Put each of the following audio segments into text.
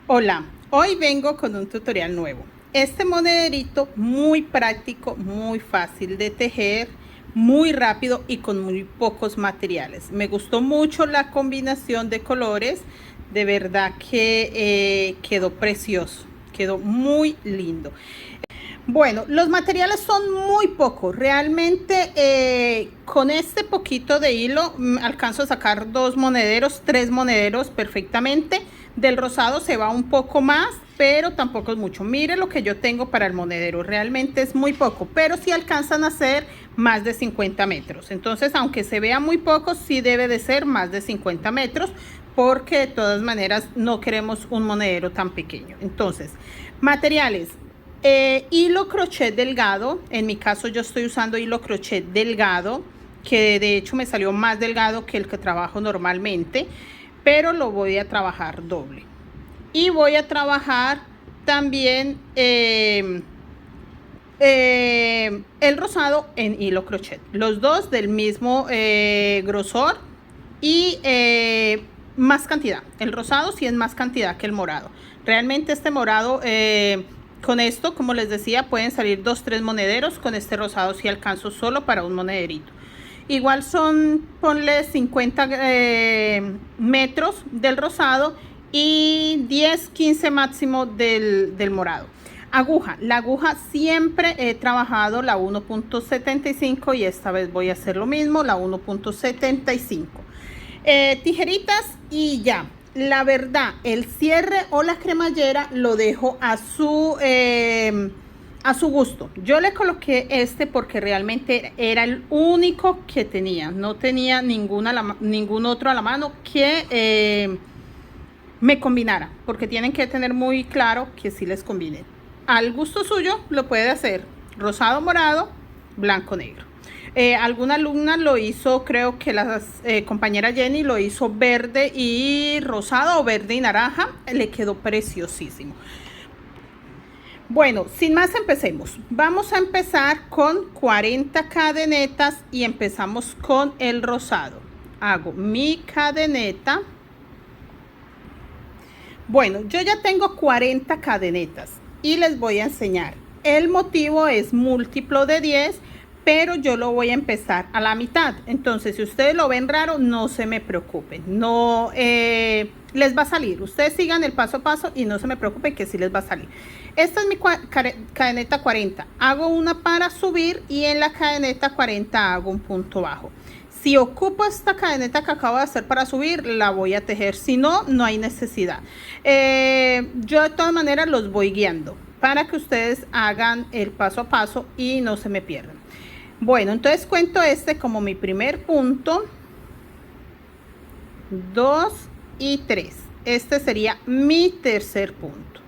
Hola, hoy vengo con un tutorial nuevo. Este monederito muy práctico, muy fácil de tejer, muy rápido y con muy pocos materiales. Me gustó mucho la combinación de colores, de verdad que quedó precioso, quedó muy lindo. Bueno, los materiales son muy pocos. Realmente con este poquito de hilo alcanzo a sacar dos monederos, tres monederos perfectamente. Del rosado se va un poco más, pero tampoco es mucho. Mire lo que yo tengo para el monedero. Realmente es muy poco, pero sí alcanzan a ser más de 50 metros. Entonces, aunque se vea muy poco, sí debe de ser más de 50 metros, porque de todas maneras no queremos un monedero tan pequeño. Entonces, materiales. Hilo crochet delgado, en mi caso yo estoy usando hilo crochet delgado, que de hecho me salió más delgado que el que trabajo normalmente, pero lo voy a trabajar doble. Y voy a trabajar también el rosado en hilo crochet, los dos del mismo grosor y más cantidad. El rosado sí es más cantidad que el morado. Realmente este morado con esto, como les decía, pueden salir 2-3 monederos. Con este rosado sí alcanzo solo para un monederito. Igual son, ponle 50 metros del rosado y 10-15 máximo del morado. Aguja, la aguja siempre he trabajado la 1.75 y esta vez voy a hacer lo mismo, la 1.75. Tijeritas y ya. La verdad, el cierre o la cremallera lo dejo a su gusto. Yo le coloqué este porque realmente era el único que tenía. No tenía ningún otro a la mano que me combinara, porque tienen que tener muy claro que sí les combine. Al gusto suyo lo puede hacer rosado, morado, blanco, negro. Alguna alumna lo hizo, creo que la compañera Jenny lo hizo verde y rosado o verde y naranja. Le quedó preciosísimo. Bueno, sin más empecemos. Vamos a empezar con 40 cadenetas y empezamos con el rosado. Hago mi cadeneta. Bueno, yo ya tengo 40 cadenetas y les voy a enseñar. El motivo es múltiplo de 10, pero yo lo voy a empezar a la mitad. Entonces, si ustedes lo ven raro, no se me preocupen. No les va a salir. Ustedes sigan el paso a paso y no se me preocupen que sí les va a salir. Esta es mi cadeneta 40. Hago una para subir y en la cadeneta 40 hago un punto bajo. Si ocupo esta cadeneta que acabo de hacer para subir, la voy a tejer. Si no, no hay necesidad. Yo de todas maneras los voy guiando para que ustedes hagan el paso a paso y no se me pierdan. Bueno, entonces cuento este como mi primer punto, 2 y 3. Este sería mi tercer punto.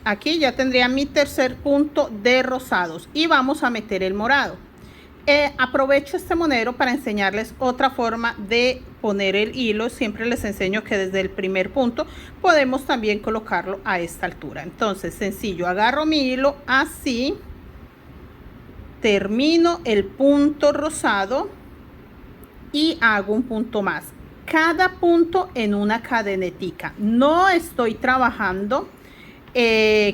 Aquí ya tendría mi tercer punto de rosados y vamos a meter el morado. Aprovecho este monedero para enseñarles otra forma de poner el hilo. Siempre les enseño que desde el primer punto podemos también colocarlo a esta altura. Entonces, sencillo, agarro mi hilo así, termino el punto rosado y hago un punto más. Cada punto en una cadenetica. No estoy trabajando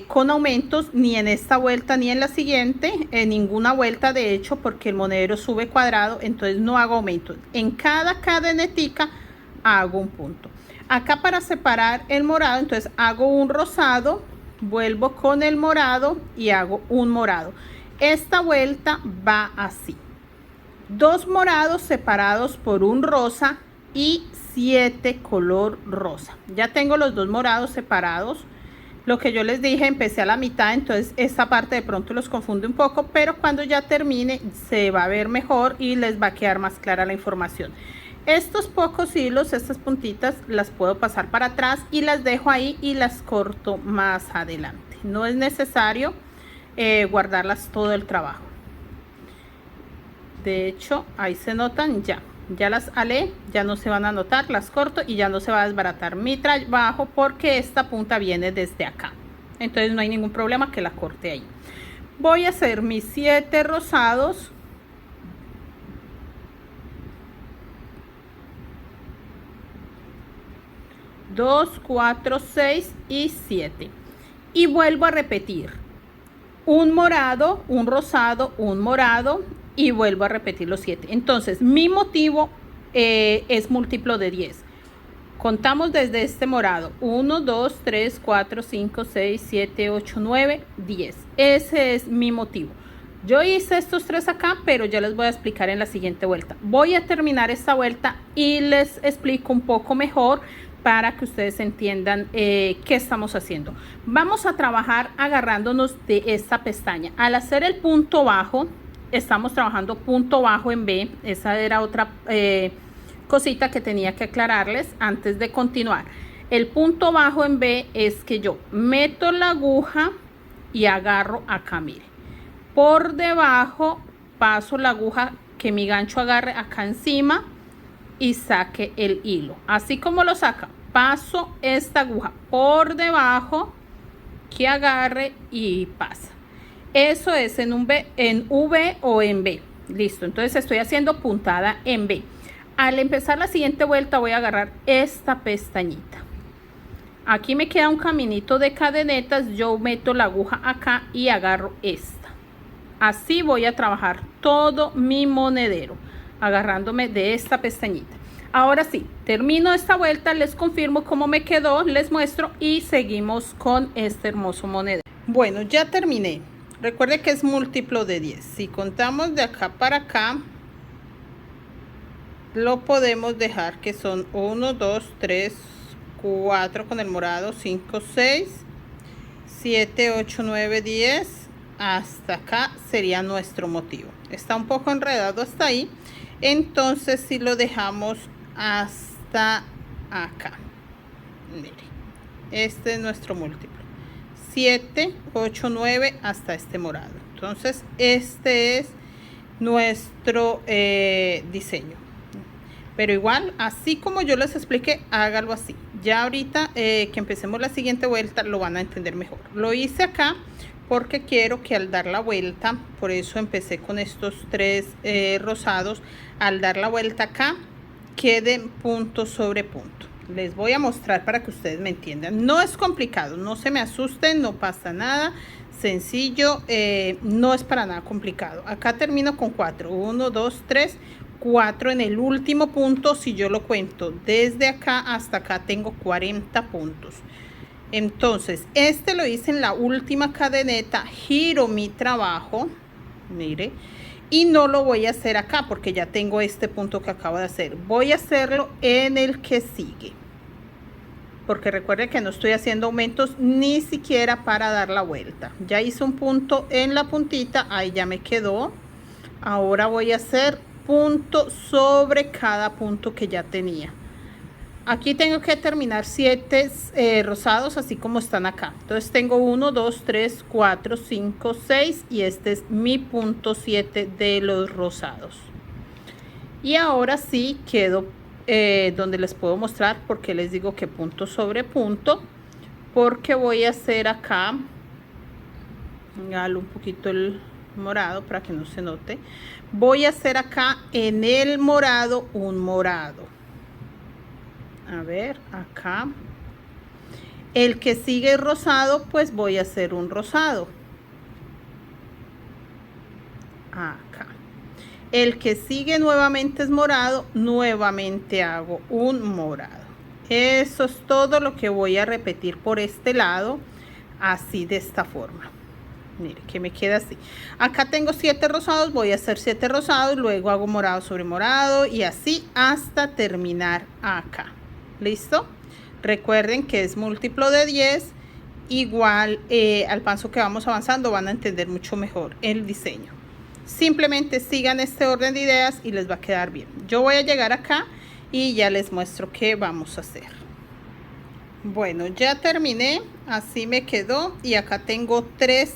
con aumentos ni en esta vuelta ni en la siguiente, en ninguna vuelta de hecho, porque el monedero sube cuadrado, entonces no hago aumentos. En cada cadenetica hago un punto. Acá para separar el morado, entonces hago un rosado, vuelvo con el morado y hago un morado. Esta vuelta va así: dos morados separados por un rosa y 7 color rosa. Ya tengo los dos morados separados. Lo que yo les dije, empecé a la mitad, entonces esta parte de pronto los confunde un poco, pero cuando ya termine se va a ver mejor y les va a quedar más clara la información. Estos pocos hilos, estas puntitas, las puedo pasar para atrás y las dejo ahí y las corto más adelante. No es necesario guardarlas todo el trabajo. De hecho, ahí se notan ya. Ya las alé, ya no se van a notar, las corto y ya no se va a desbaratar mi trabajo porque esta punta viene desde acá. Entonces no hay ningún problema que la corte ahí. Voy a hacer mis 7 rosados. 2, 4, 6 y 7. Y vuelvo a repetir. Un morado, un rosado, un morado y vuelvo a repetir los 7. Entonces, mi motivo es múltiplo de 10. Contamos desde este morado. 1, 2, 3, 4, 5, 6, 7, 8, 9, 10. Ese es mi motivo. Yo hice estos 3 acá, pero ya les voy a explicar en la siguiente vuelta. Voy a terminar esta vuelta y les explico un poco mejor para que ustedes entiendan qué estamos haciendo. Vamos a trabajar agarrándonos de esta pestaña. Al hacer el punto bajo, estamos trabajando punto bajo en B. Esa era otra cosita que tenía que aclararles antes de continuar. El punto bajo en B es que yo meto la aguja y agarro acá, mire. Por debajo paso la aguja que mi gancho agarre acá encima y saque el hilo. Así como lo saca, paso esta aguja por debajo que agarre y pasa. Eso es en un B, en V o en B. Listo, entonces estoy haciendo puntada en B. Al empezar la siguiente vuelta voy a agarrar esta pestañita. Aquí me queda un caminito de cadenetas. Yo meto la aguja acá y agarro esta. Así voy a trabajar todo mi monedero, agarrándome de esta pestañita. Ahora sí, termino esta vuelta, les confirmo cómo me quedó, les muestro y seguimos con este hermoso monedero. Bueno, ya terminé. Recuerde que es múltiplo de 10. Si contamos de acá para acá, lo podemos dejar que son 1, 2, 3, 4 con el morado, 5, 6, 7, 8, 9, 10. Hasta acá sería nuestro motivo. Está un poco enredado hasta ahí. Entonces si lo dejamos hasta acá, mire, este es nuestro múltiplo. 7, 8, 9 hasta este morado. Entonces este es nuestro diseño. Pero igual, así como yo les expliqué, hágalo así. Ya ahorita que empecemos la siguiente vuelta lo van a entender mejor. Lo hice acá porque quiero que al dar la vuelta, por eso empecé con estos 3 rosados, al dar la vuelta acá queden punto sobre punto. Les voy a mostrar para que ustedes me entiendan. No es complicado, no se me asusten, no pasa nada, sencillo, no es para nada complicado. Acá termino con 4, 1, 2, 3, 4 en el último punto. Si yo lo cuento desde acá hasta acá tengo 40 puntos. Entonces este lo hice en la última cadeneta, giro mi trabajo, mire, y no lo voy a hacer acá porque ya tengo este punto que acabo de hacer. Voy a hacerlo en el que sigue, porque recuerden que no estoy haciendo aumentos ni siquiera para dar la vuelta. Ya hice un punto en la puntita, ahí ya me quedó. Ahora voy a hacer punto sobre cada punto que ya tenía. Aquí tengo que terminar 7 rosados así como están acá. Entonces tengo 1, 2, 3, 4, 5, 6 y este es mi punto 7 de los rosados. Y ahora sí quedo donde les puedo mostrar porque les digo que punto sobre punto, porque voy a hacer acá, hágalo un poquito el morado para que no se note. Voy a hacer acá en el morado un morado. A ver, acá. El que sigue rosado, pues voy a hacer un rosado. Acá. El que sigue nuevamente es morado, nuevamente hago un morado. Eso es todo lo que voy a repetir por este lado, así de esta forma. Mire que me queda así. Acá tengo 7 rosados, voy a hacer 7 rosados, luego hago morado sobre morado y así hasta terminar acá. ¿Listo? Recuerden que es múltiplo de 10. Igual al paso que vamos avanzando van a entender mucho mejor el diseño. Simplemente sigan este orden de ideas y les va a quedar bien. Yo voy a llegar acá y ya les muestro qué vamos a hacer. Bueno, ya terminé, así me quedó y acá tengo 3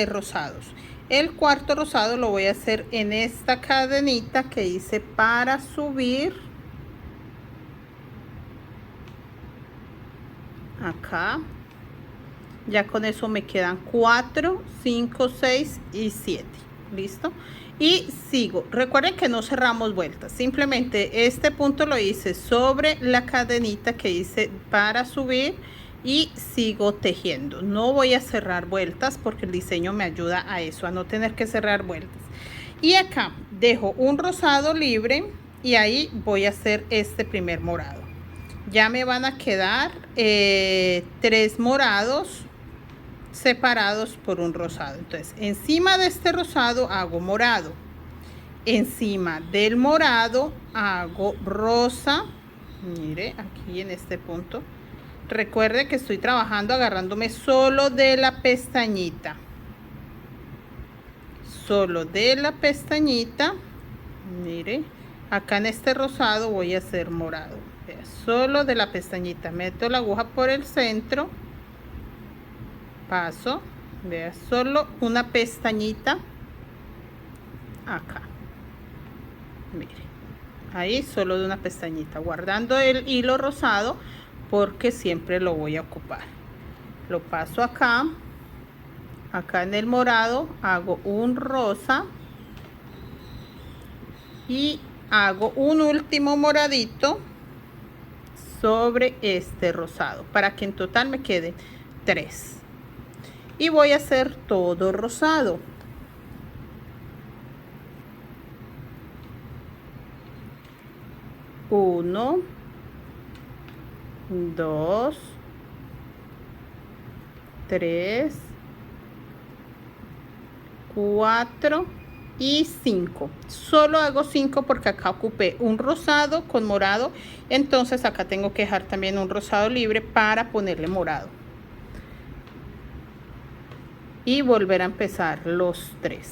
rosados. El cuarto rosado lo voy a hacer en esta cadenita que hice para subir. Acá. Ya con eso me quedan 4, 5, 6 y 7. listo, y sigo. Recuerden que no cerramos vueltas, simplemente este punto lo hice sobre la cadenita que hice para subir y sigo tejiendo. No voy a cerrar vueltas porque el diseño me ayuda a eso, a no tener que cerrar vueltas. Y acá dejo un rosado libre y ahí voy a hacer este primer morado. Ya me van a quedar 3 morados separados por un rosado. Entonces, encima de este rosado hago morado. Encima del morado hago rosa. Mire, aquí en este punto. Recuerde que estoy trabajando agarrándome solo de la pestañita. Solo de la pestañita. Mire, acá en este rosado voy a hacer morado. Vea, solo de la pestañita. Meto la aguja por el centro. Paso. Vea, solo una pestañita. Acá. Mire. Ahí solo de una pestañita. Guardando el hilo rosado porque siempre lo voy a ocupar. Lo paso acá. Acá en el morado hago un rosa. Y hago un último moradito sobre este rosado para que en total me queden 3 y voy a hacer todo rosado. Uno, 2, 3, 4 y 5. Solo hago 5 porque acá ocupé un rosado con morado, entonces acá tengo que dejar también un rosado libre para ponerle morado y volver a empezar los 3,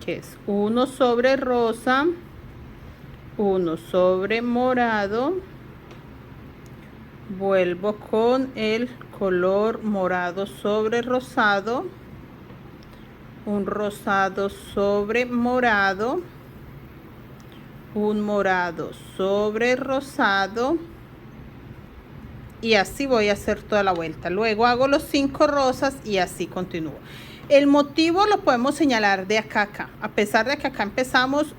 que es uno sobre rosa, uno sobre morado, vuelvo con el color morado sobre rosado, un rosado sobre morado, un morado sobre rosado y así voy a hacer toda la vuelta. Luego hago los 5 rosas y así continúo. El motivo lo podemos señalar de acá a acá. A pesar de que acá empezamos,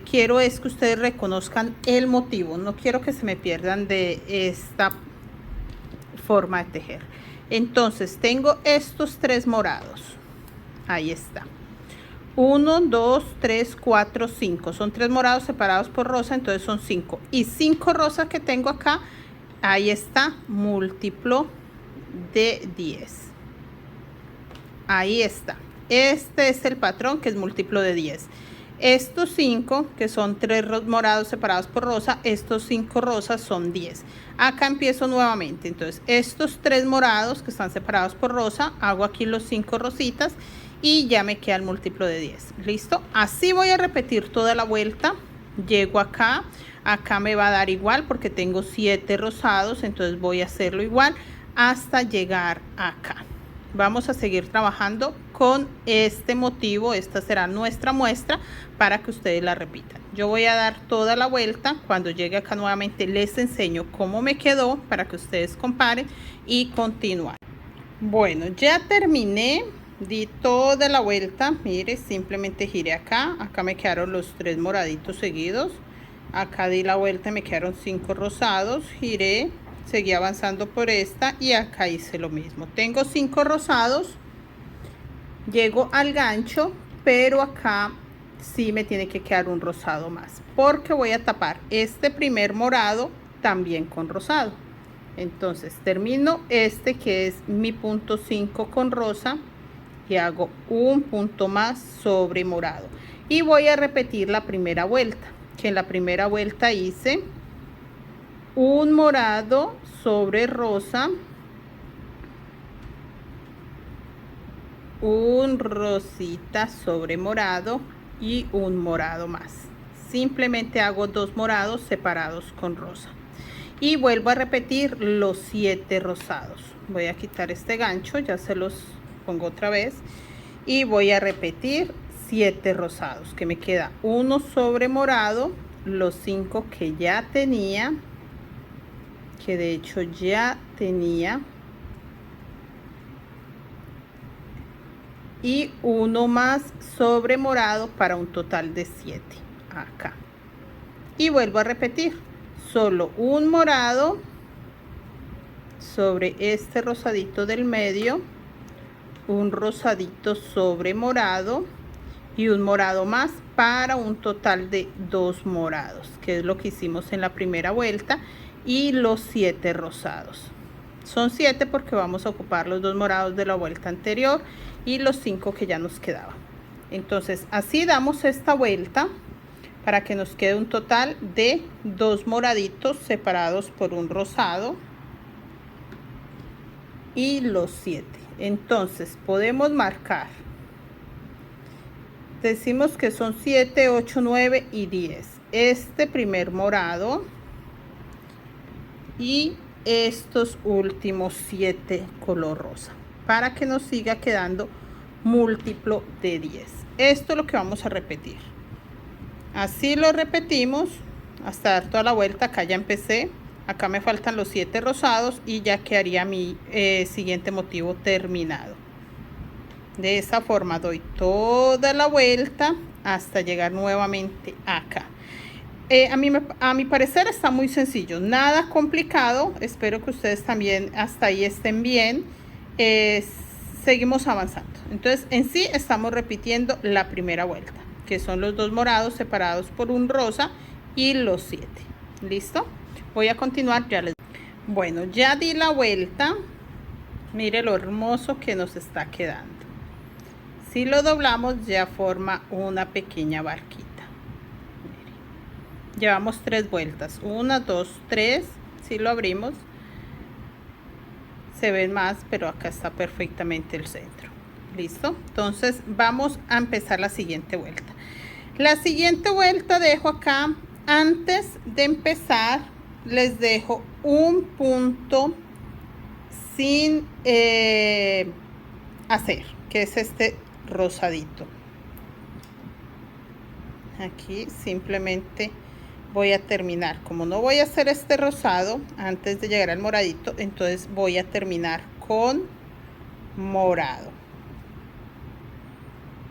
quiero es que ustedes reconozcan el motivo. No quiero que se me pierdan de esta forma de tejer. Entonces tengo estos 3 morados. Ahí está. 1, 2, 3, 4, 5. Son 3 morados separados por rosa, entonces son 5. Y 5 rosas que tengo acá, ahí está, múltiplo de 10. Ahí está. Este es el patrón que es múltiplo de 10. Estos 5, que son 3 morados separados por rosa, estos 5 rosas son 10. Acá empiezo nuevamente. Entonces, estos 3 morados que están separados por rosa, hago aquí los 5 rositas y ya me queda el múltiplo de 10. ¿Listo? Así voy a repetir toda la vuelta. Llego acá. Acá me va a dar igual porque tengo 7 rosados. Entonces voy a hacerlo igual hasta llegar acá. Vamos a seguir trabajando con este motivo. Esta será nuestra muestra para que ustedes la repitan. Yo voy a dar toda la vuelta. Cuando llegue acá nuevamente les enseño cómo me quedó para que ustedes comparen y continúen. Bueno, ya terminé. Di toda la vuelta. Mire, simplemente giré acá. Acá me quedaron los 3 moraditos seguidos. Acá di la vuelta y me quedaron 5 rosados. Giré. Seguí avanzando por esta y acá hice lo mismo. Tengo 5 rosados. Llego al gancho, pero acá sí me tiene que quedar un rosado más, porque voy a tapar este primer morado también con rosado. Entonces termino este que es mi punto 5 con rosa y hago un punto más sobre morado y voy a repetir la primera vuelta, que en la primera vuelta hice un morado sobre rosa, un rosita sobre morado y un morado más. Simplemente hago 2 morados separados con rosa y vuelvo a repetir los 7 rosados. Voy a quitar este gancho, ya se los pongo otra vez y voy a repetir 7 rosados, que me queda uno sobre morado, los 5 que ya tenía, que de hecho ya tenía, y uno más sobre morado para un total de 7 acá. Y vuelvo a repetir, solo un morado sobre este rosadito del medio, un rosadito sobre morado y un morado más para un total de 2 morados, que es lo que hicimos en la primera vuelta, y los 7 rosados. Son 7 porque vamos a ocupar los 2 morados de la vuelta anterior y los 5 que ya nos quedaban. Entonces así damos esta vuelta para que nos quede un total de 2 moraditos separados por un rosado y los 7. Entonces podemos marcar, decimos que son 7, 8, 9 y 10. Este primer morado y estos últimos 7 color rosa, para que nos siga quedando múltiplo de 10. Esto es lo que vamos a repetir. Así lo repetimos hasta dar toda la vuelta. Acá ya empecé, acá me faltan los 7 rosados y ya quedaría mi siguiente motivo terminado. De esa forma doy toda la vuelta hasta llegar nuevamente acá. A mi parecer está muy sencillo, nada complicado. Espero que ustedes también hasta ahí estén bien. Seguimos avanzando. Entonces en sí estamos repitiendo la primera vuelta, que son los 2 morados separados por un rosa y los 7. ¿Listo? Voy a continuar, ya les... Bueno, ya di la vuelta. Mire lo hermoso que nos está quedando. Si lo doblamos ya forma una pequeña barquita. Mire. Llevamos 3 vueltas, 1, 2, 3. Si lo abrimos se ven más, pero acá está perfectamente el centro. Listo, entonces vamos a empezar la siguiente vuelta. La siguiente vuelta dejo acá, antes de empezar les dejo un punto sin hacer, que es este rosadito. Aquí simplemente voy a terminar, como no voy a hacer este rosado antes de llegar al moradito, entonces voy a terminar con morado,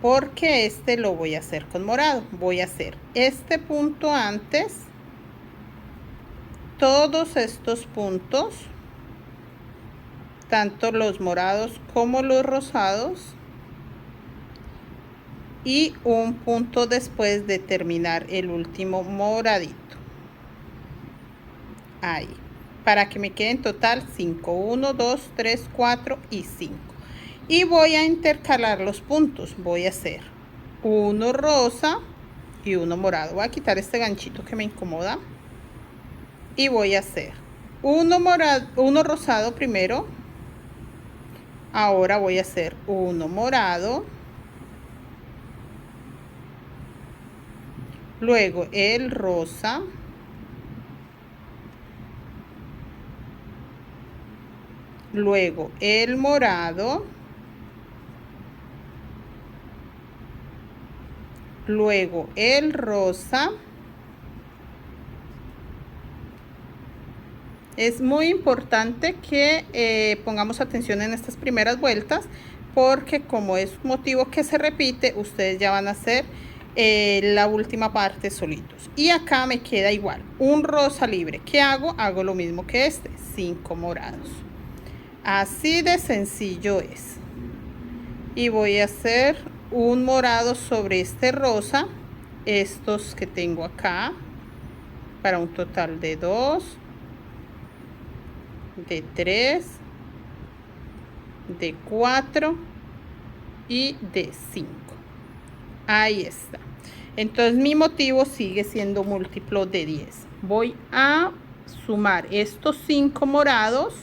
porque este lo voy a hacer con morado. Voy a hacer este punto antes, todos estos puntos, tanto los morados como los rosados, y un punto después de terminar el último moradito. Ahí, para que me queden total 5, 1, 2, 3, 4 y 5. Y voy a intercalar los puntos. Voy a hacer uno rosa y uno morado. Voy a quitar este ganchito que me incomoda y voy a hacer uno morado, uno rosado primero. Ahora voy a hacer uno morado, luego el rosa, luego el morado, luego el rosa. Es muy importante que pongamos atención en estas primeras vueltas, porque como es un motivo que se repite, ustedes ya van a hacer la última parte solitos. Y acá me queda igual, un rosa libre. ¿Qué hago? Hago lo mismo que este, 5 morados. Así de sencillo es. Y voy a hacer un morado sobre este rosa, estos que tengo acá, para un total de 2, de 3, de 4 y de 5. Ahí está. Entonces mi motivo sigue siendo múltiplo de 10. Voy a sumar estos 5 morados,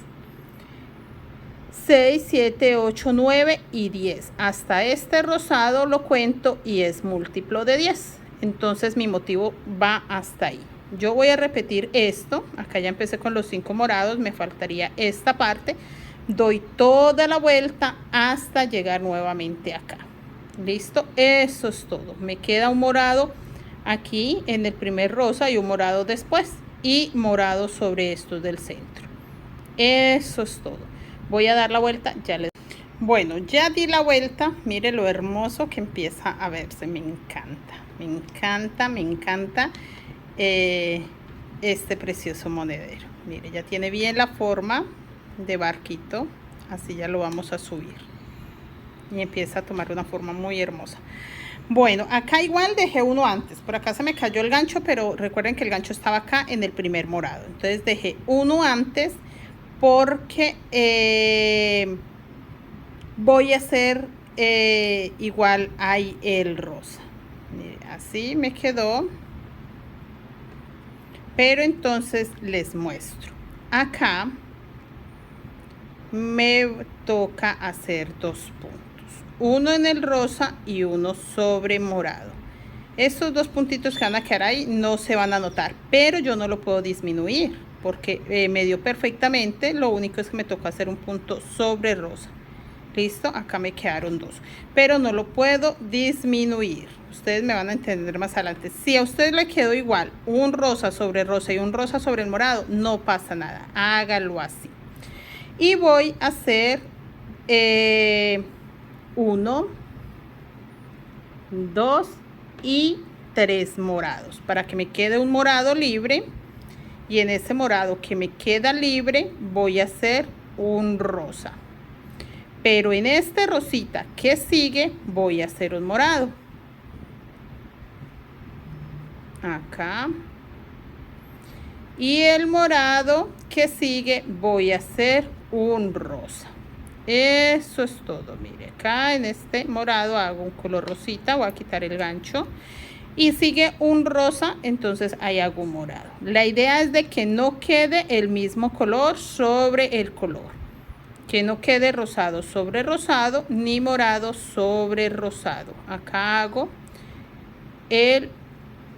6, 7, 8, 9 y 10. Hasta este rosado lo cuento y es múltiplo de 10. Entonces mi motivo va hasta ahí. Yo voy a repetir esto. Acá ya empecé con los 5 morados, me faltaría esta parte. Doy toda la vuelta hasta llegar nuevamente acá. Listo, eso es todo. Me queda un morado aquí en el primer rosa y un morado después, y morado sobre estos del centro. Eso es todo. Voy a dar la vuelta, ya les... Bueno, ya di la vuelta, mire lo hermoso que empieza a verse, me encanta, me encanta, me encanta este precioso monedero. Mire, ya tiene bien la forma de barquito, así ya lo vamos a subir y empieza a tomar una forma muy hermosa. Bueno, acá igual dejé uno antes, por acá se me cayó el gancho, pero recuerden que el gancho estaba acá en el primer morado, entonces dejé uno antes porque voy a hacer igual ahí el rosa. Mire, así me quedó, pero entonces les muestro. Acá me toca hacer dos puntos, uno en el rosa y uno sobre morado. Estos dos puntitos que van a quedar ahí no se van a notar, pero yo no lo puedo disminuir porque me dio perfectamente. Lo único es que me toca hacer un punto sobre rosa. Listo, acá me quedaron dos, pero no lo puedo disminuir. Ustedes me van a entender más adelante. Si a ustedes le quedó igual un rosa sobre rosa y un rosa sobre el morado, no pasa nada, hágalo así. Y voy a hacer 1, 2 y 3 morados para que me quede un morado libre, y en ese morado que me queda libre voy a hacer un rosa. Pero en este rosita que sigue voy a hacer un morado. Acá. Y el morado que sigue voy a hacer un rosa. Eso es todo. Mire, acá en este morado hago un color rosita. Voy a quitar el gancho. Y sigue un rosa, entonces ahí hago un morado. La idea es de que no quede el mismo color sobre el color. Que no quede rosado sobre rosado ni morado sobre rosado. Acá hago el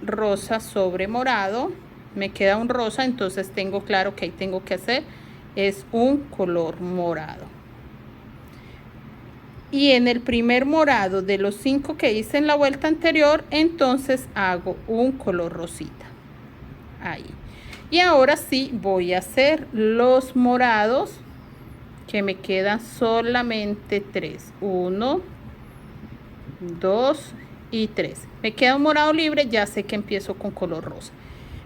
rosa sobre morado, me queda un rosa, entonces tengo claro que ahí tengo que hacer es un color morado. Y en el primer morado de los 5 que hice en la vuelta anterior, entonces hago un color rosita ahí. Y ahora sí voy a hacer los morados, que me quedan solamente 3, 1, 2 y 3. Me queda un morado libre, ya sé que empiezo con color rosa.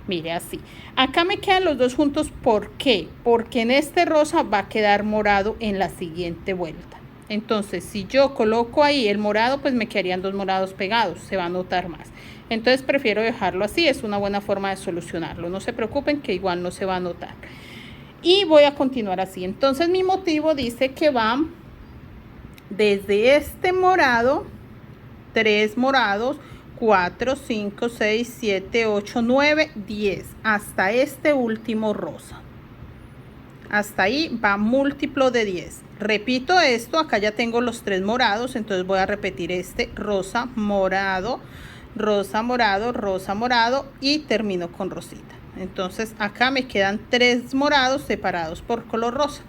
Mire, así. Acá me quedan los dos juntos, ¿por qué? Porque en este rosa va a quedar morado en la siguiente vuelta. Entonces, si yo coloco ahí el morado, pues me quedarían dos morados pegados, se va a notar más. Entonces prefiero dejarlo así, es una buena forma de solucionarlo. No se preocupen que igual no se va a notar. Y voy a continuar así. Entonces mi motivo dice que va desde este morado, 3 morados, 4, 5, 6, 7, 8, 9, 10, hasta este último rosa. Hasta ahí va múltiplo de 10. Repito esto, acá ya tengo los 3 morados, entonces voy a repetir este rosa, morado, rosa, morado, rosa, morado y termino con rosita. Entonces acá me quedan 3 morados separados por color rosa.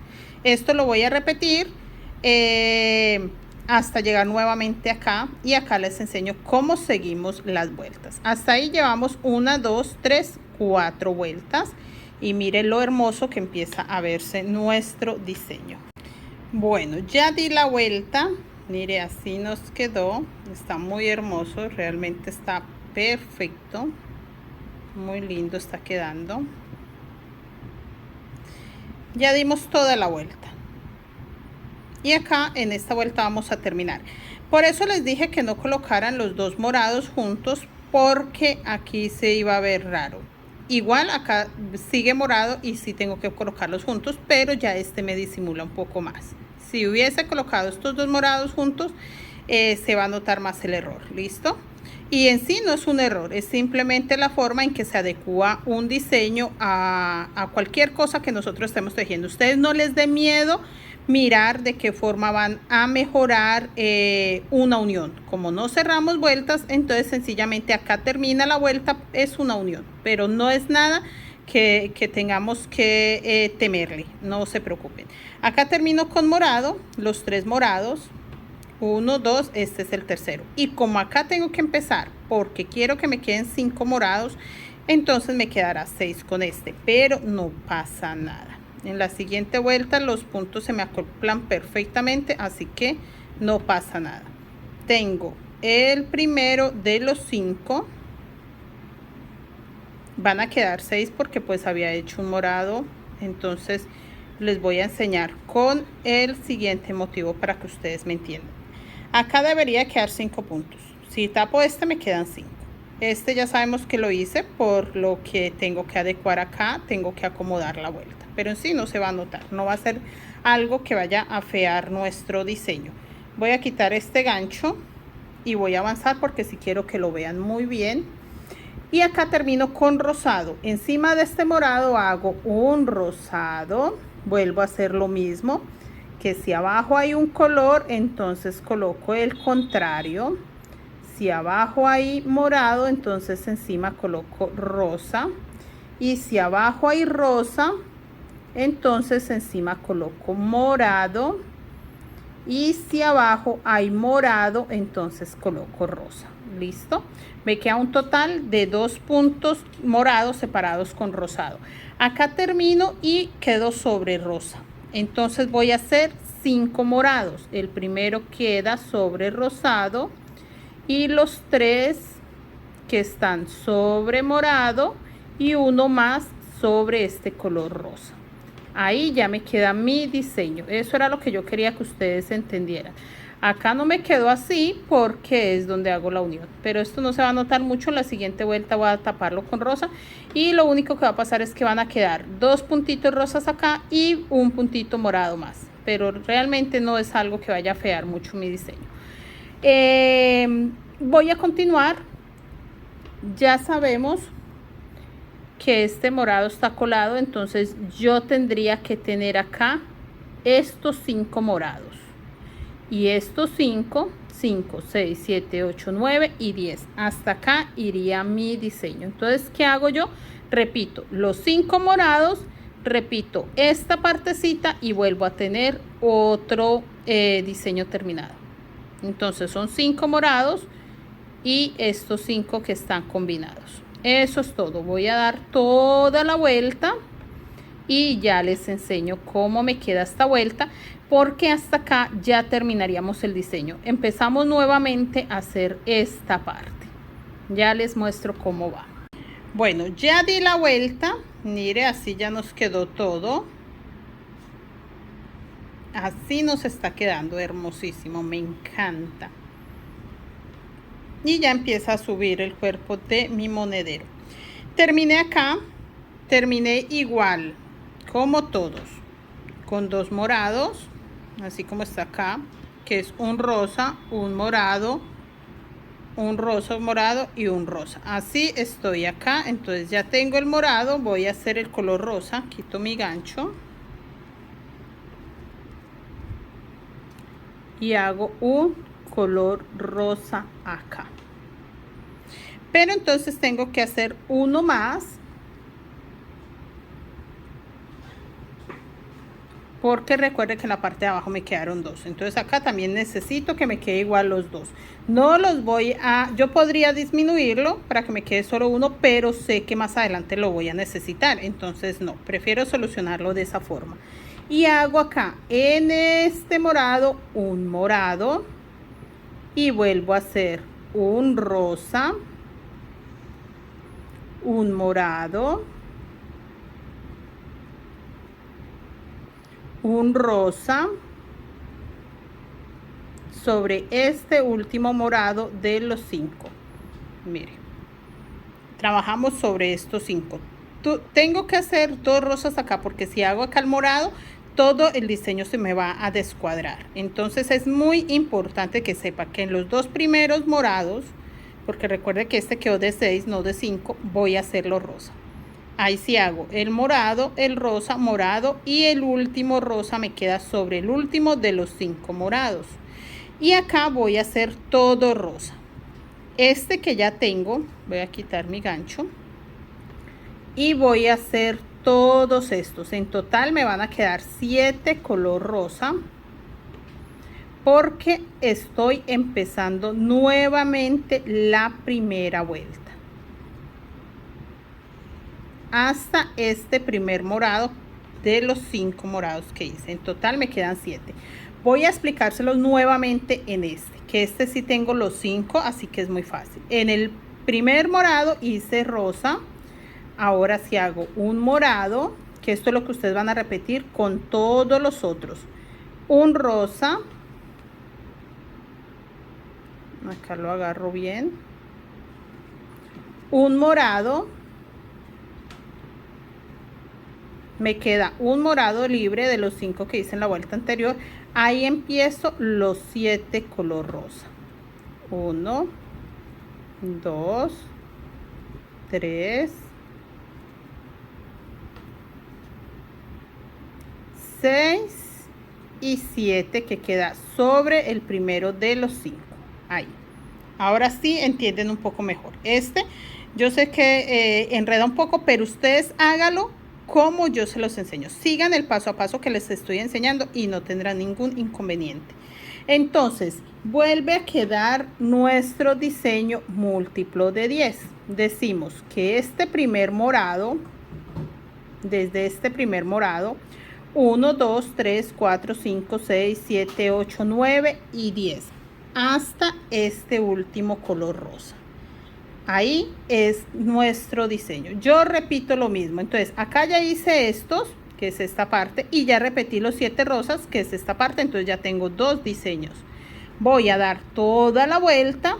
Esto lo voy a repetir hasta llegar nuevamente acá, y acá les enseño cómo seguimos las vueltas. Hasta ahí llevamos 1, 2, 3, 4 vueltas y miren lo hermoso que empieza a verse nuestro diseño. Bueno, ya di la vuelta, mire, así nos quedó. Está muy hermoso, realmente está perfecto, muy lindo está quedando. Ya dimos toda la vuelta y acá en esta vuelta vamos a terminar. Por eso les dije que no colocaran los dos morados juntos, porque aquí se iba a ver raro. Igual acá sigue morado y sí tengo que colocarlos juntos, pero ya este me disimula un poco más. Si hubiese colocado estos dos morados juntos, se va a notar más el error. ¿Listo? Y en sí no es un error, es simplemente la forma en que se adecua un diseño a cualquier cosa que nosotros estemos tejiendo. Ustedes no les dé miedo mirar de qué forma van a mejorar una unión. Como no cerramos vueltas, entonces sencillamente acá termina la vuelta, es una unión, pero no es nada que tengamos que temerle, no se preocupen. Acá termino con morado, los 3 morados, 1, 2, este es el tercero. Y como acá tengo que empezar porque quiero que me queden 5 morados, entonces me quedará 6 con este, pero no pasa nada. En la siguiente vuelta los puntos se me acoplan perfectamente, así que no pasa nada. Tengo el primero de los 5. Van a quedar 6 porque pues había hecho un morado. Entonces les voy a enseñar con el siguiente motivo para que ustedes me entiendan. Acá debería quedar 5 puntos. Si tapo este me quedan 5. Este ya sabemos que lo hice, por lo que tengo que adecuar acá, tengo que acomodar la vuelta. Pero en sí no se va a notar, no va a ser algo que vaya a afear nuestro diseño. Voy a quitar este gancho y voy a avanzar porque si quiero que lo vean muy bien. Y acá termino con rosado. Encima de este morado hago un rosado. Vuelvo a hacer lo mismo, que si abajo hay un color, entonces coloco el contrario. Si abajo hay morado, entonces encima coloco rosa. Y si abajo hay rosa, entonces encima coloco morado. Y si abajo hay morado, entonces coloco rosa. ¿Listo? Me queda un total de 2 puntos morados separados con rosado. Acá termino y quedo sobre rosa. Entonces voy a hacer 5 morados. El primero queda sobre rosado y los 3 que están sobre morado y uno más sobre este color rosa. Ahí ya me queda mi diseño. Eso era lo que yo quería que ustedes entendieran. Acá no me quedó así porque es donde hago la unión, pero esto no se va a notar mucho. En la siguiente vuelta voy a taparlo con rosa y lo único que va a pasar es que van a quedar 2 puntitos rosas acá y un puntito morado más, pero realmente no es algo que vaya a fear mucho mi diseño. Voy a continuar. Ya sabemos que este morado está colado, entonces yo tendría que tener acá estos 5 morados y estos 5, 6, 7, 8, 9 y 10. Hasta acá iría mi diseño. Entonces, ¿qué hago yo? Repito los 5 morados, repito esta partecita y vuelvo a tener otro diseño terminado. Entonces son 5 morados y estos 5 que están combinados. Eso es todo. Voy a dar toda la vuelta y ya les enseño cómo me queda esta vuelta, porque hasta acá ya terminaríamos el diseño. Empezamos nuevamente a hacer esta parte. Ya les muestro cómo va. Bueno, ya di la vuelta. Mire, así ya nos quedó todo. Así nos está quedando hermosísimo. Me encanta. Y ya empieza a subir el cuerpo de mi monedero. Terminé acá, terminé igual como todos, con 2 morados, así como está acá, que es un rosa, un morado, un rosa, un morado y un rosa. Así estoy acá. Entonces ya tengo el morado, voy a hacer el color rosa. Quito mi gancho y hago un color rosa acá. Pero entonces tengo que hacer uno más, porque recuerde que en la parte de abajo me quedaron 2. Entonces acá también necesito que me quede igual los 2. No los voy a, yo podría disminuirlo para que me quede solo uno, pero sé que más adelante lo voy a necesitar. Entonces no, prefiero solucionarlo de esa forma. Y hago acá en este morado un morado y vuelvo a hacer un rosa, un morado, un rosa sobre este último morado de los 5. Mire, trabajamos sobre estos 5. Tengo que hacer 2 rosas acá, porque si hago acá el morado, todo el diseño se me va a descuadrar. Entonces es muy importante que sepa que en los 2 primeros morados, porque recuerde que este quedó de 6, no de 5, voy a hacerlo rosa. Ahí sí hago el morado, el rosa, morado y el último rosa me queda sobre el último de los 5 morados. Y acá voy a hacer todo rosa. Este que ya tengo, voy a quitar mi gancho y voy a hacer todos estos. En total me van a quedar 7 color rosa, porque estoy empezando nuevamente la primera vuelta. Hasta este primer morado de los 5 morados que hice. En total me quedan 7. Voy a explicárselos nuevamente en este, que este sí tengo los 5, así que es muy fácil. En el primer morado hice rosa. Ahora si hago un morado, que esto es lo que ustedes van a repetir con todos los otros. Un rosa. Acá lo agarro bien. Un morado. Me queda un morado libre de los 5 que hice en la vuelta anterior. Ahí empiezo los 7 color rosa. 1, 2, 3, 6 y 7 que queda sobre el primero de los 5. Ahí. Ahora sí entienden un poco mejor. Yo sé que enreda un poco, pero ustedes háganlo como yo se los enseño. Sigan el paso a paso que les estoy enseñando y no tendrán ningún inconveniente. Entonces, vuelve a quedar nuestro diseño múltiplo de 10. Decimos que este primer morado, desde este primer morado, 1, 2, 3, 4, 5, 6, 7, 8, 9 y 10. Hasta este último color rosa. Ahí es nuestro diseño. Yo repito lo mismo. Entonces, acá ya hice estos, que es esta parte, y ya repetí los 7 rosas, que es esta parte. Entonces ya tengo 2 diseños. Voy a dar toda la vuelta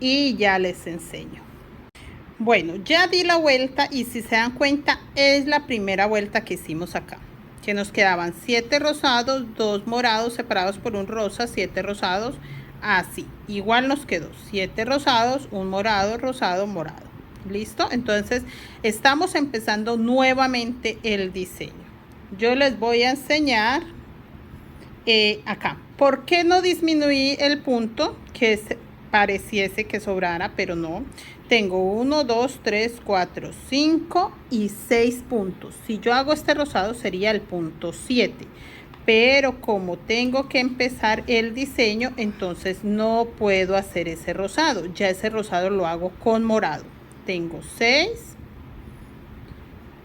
y ya les enseño. Bueno, ya di la vuelta y si se dan cuenta, es la primera vuelta que hicimos acá. Que nos quedaban 7 rosados, 2 morados separados por un rosa, 7 rosados. Así, igual nos quedó 7 rosados, un morado, rosado, morado. ¿Listo? Entonces, estamos empezando nuevamente el diseño. Yo les voy a enseñar acá. ¿Por qué no disminuí el punto? Que pareciese que sobrara, pero no. Tengo 1, 2, 3, 4, 5 y 6 puntos. Si yo hago este rosado sería el punto 7. Pero como tengo que empezar el diseño, entonces no puedo hacer ese rosado. Ya ese rosado lo hago con morado. Tengo 6.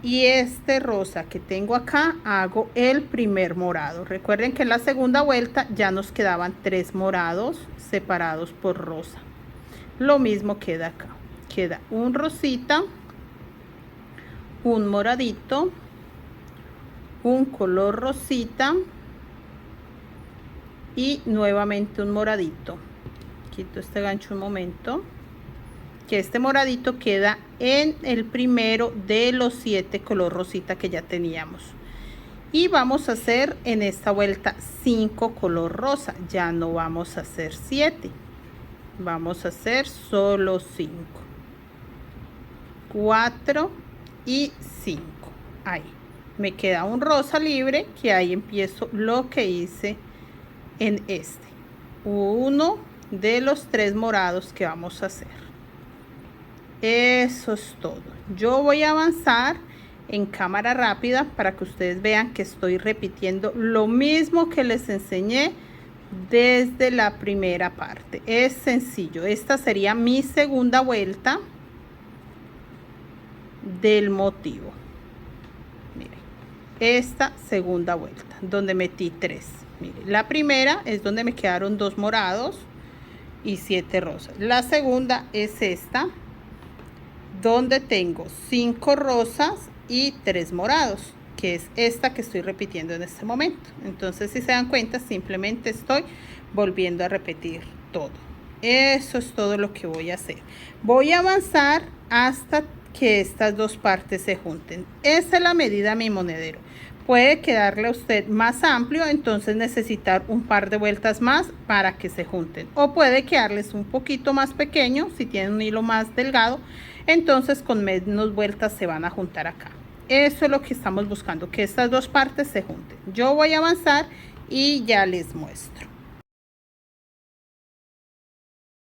Y este rosa que tengo acá, hago el primer morado. Recuerden que en la segunda vuelta ya nos quedaban 3 morados separados por rosa. Lo mismo queda acá. Queda un rosita, un moradito, un color rosita y nuevamente un moradito. Quito este gancho un momento, que este moradito queda en el primero de los 7 color rosita que ya teníamos. Y vamos a hacer en esta vuelta 5 color rosa. Ya no vamos a hacer 7, vamos a hacer solo 5, 4 y 5. Ahí me queda un rosa libre, que ahí empiezo lo que hice en este, uno de los 3 morados que vamos a hacer. Eso es todo. Yo voy a avanzar en cámara rápida para que ustedes vean que estoy repitiendo lo mismo que les enseñé desde la primera parte. Es sencillo. Esta sería mi segunda vuelta del motivo. Miren, esta segunda vuelta donde metí 3. Miren, la primera es donde me quedaron 2 morados y 7 rosas. La segunda es esta, donde tengo 5 rosas y 3 morados, que es esta que estoy repitiendo en este momento. Entonces, si se dan cuenta, simplemente estoy volviendo a repetir todo. Eso es todo lo que voy a hacer. Voy a avanzar hasta que estas dos partes se junten. Esa es la medida de mi monedero. Puede quedarle a usted más amplio, entonces necesitar un par de vueltas más para que se junten. O puede quedarles un poquito más pequeño, si tienen un hilo más delgado, entonces con menos vueltas se van a juntar acá. Eso es lo que estamos buscando, que estas dos partes se junten. Yo voy a avanzar y ya les muestro.